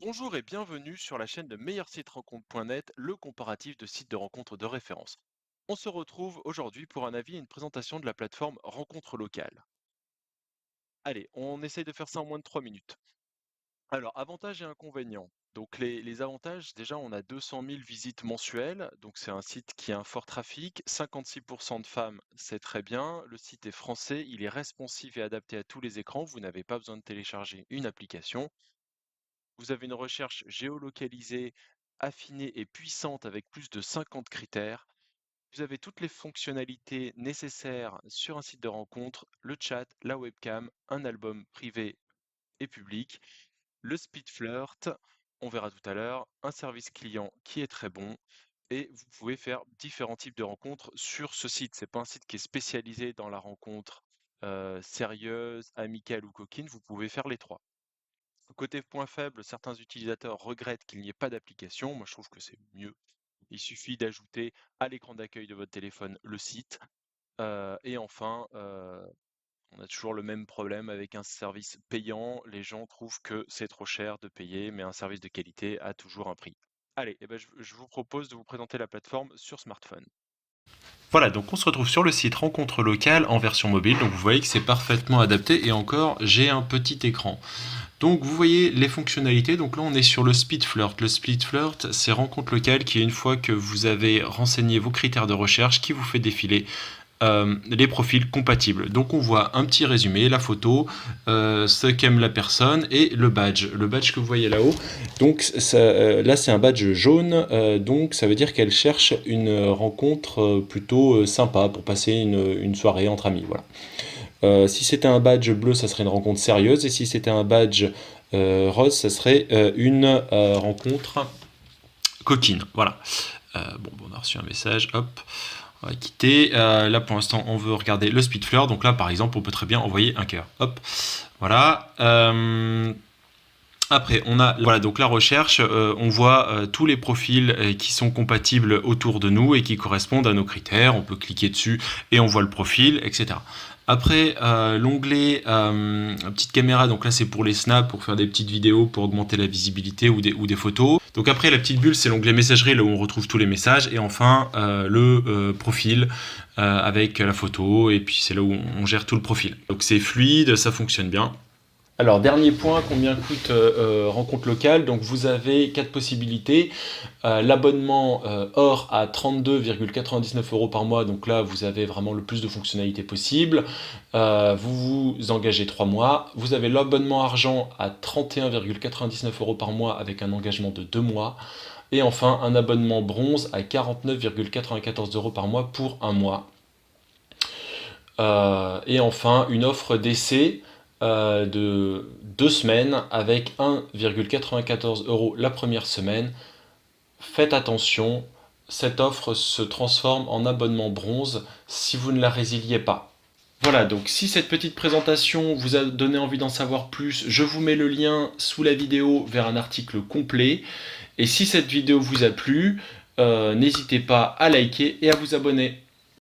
Bonjour et bienvenue sur la chaîne de meilleursiterencontre.net, le comparatif de sites de rencontres de référence. On se retrouve aujourd'hui pour un avis et une présentation de la plateforme Rencontre locale. Allez, on essaye de faire ça en moins de 3 minutes. Alors, avantages et inconvénients. Donc, les avantages, déjà, on a 200 000 visites mensuelles. Donc, c'est un site qui a un fort trafic. 56% de femmes, c'est très bien. Le site est français, il est responsive et adapté à tous les écrans. Vous n'avez pas besoin de télécharger une application. Vous avez une recherche géolocalisée, affinée et puissante avec plus de 50 critères. Vous avez toutes les fonctionnalités nécessaires sur un site de rencontre, le chat, la webcam, un album privé et public, le speed flirt, on verra tout à l'heure, un service client qui est très bon et vous pouvez faire différents types de rencontres sur ce site. C'est pas un site qui est spécialisé dans la rencontre sérieuse, amicale ou coquine, vous pouvez faire les trois. Côté point faible, certains utilisateurs regrettent qu'il n'y ait pas d'application. Moi, je trouve que c'est mieux. Il suffit d'ajouter à l'écran d'accueil de votre téléphone le site. Et enfin, on a toujours le même problème avec un service payant. Les gens trouvent que c'est trop cher de payer, mais un service de qualité a toujours un prix. Allez, eh ben, je vous propose de vous présenter la plateforme sur smartphone. Voilà, donc on se retrouve sur le site Rencontre locale en version mobile. Donc vous voyez que c'est parfaitement adapté et encore, j'ai un petit écran. Donc vous voyez les fonctionnalités. Donc là, on est sur le Speed Flirt. Le Speed Flirt, c'est Rencontre locale qui, une fois que vous avez renseigné vos critères de recherche, qui vous fait défiler les profils compatibles. Donc on voit un petit résumé, la photo, ce qu'aime la personne et le badge. Le badge que vous voyez là-haut. Donc ça, là c'est un badge jaune, donc ça veut dire qu'elle cherche une rencontre plutôt sympa pour passer une soirée entre amis. Voilà. Si c'était un badge bleu, ça serait une rencontre sérieuse, et si c'était un badge rose, ça serait une rencontre coquine. Voilà. Bon, on a reçu un message, hop. On va quitter. Là, pour l'instant, on veut regarder le speed flirt. Donc là, par exemple, on peut très bien envoyer un cœur. Hop. Voilà. Après, on a voilà, donc la recherche, on voit tous les profils qui sont compatibles autour de nous et qui correspondent à nos critères. On peut cliquer dessus et on voit le profil, etc. Après, l'onglet petite caméra, donc là c'est pour les snaps, pour faire des petites vidéos, pour augmenter la visibilité ou des photos. Donc après, la petite bulle, c'est l'onglet messagerie, là où on retrouve tous les messages. Et enfin, le profil avec la photo, et puis c'est là où on gère tout le profil. Donc c'est fluide, ça fonctionne bien. Alors, dernier point, combien coûte Rencontre locale? Donc, vous avez quatre possibilités. L'abonnement or à 32,99 € par mois. Donc là, vous avez vraiment le plus de fonctionnalités possible. Vous vous engagez 3 mois. Vous avez l'abonnement argent à 31,99 € par mois avec un engagement de 2 mois. Et enfin, un abonnement bronze à 49,94 € par mois pour un mois. Et enfin, une offre d'essai de 2 semaines avec 1,94 € la première semaine. Faites attention, cette offre se transforme en abonnement bronze si vous ne la résiliez pas. Voilà, donc si cette petite présentation vous a donné envie d'en savoir plus, je vous mets le lien sous la vidéo vers un article complet. Et si cette vidéo vous a plu, n'hésitez pas à liker et à vous abonner.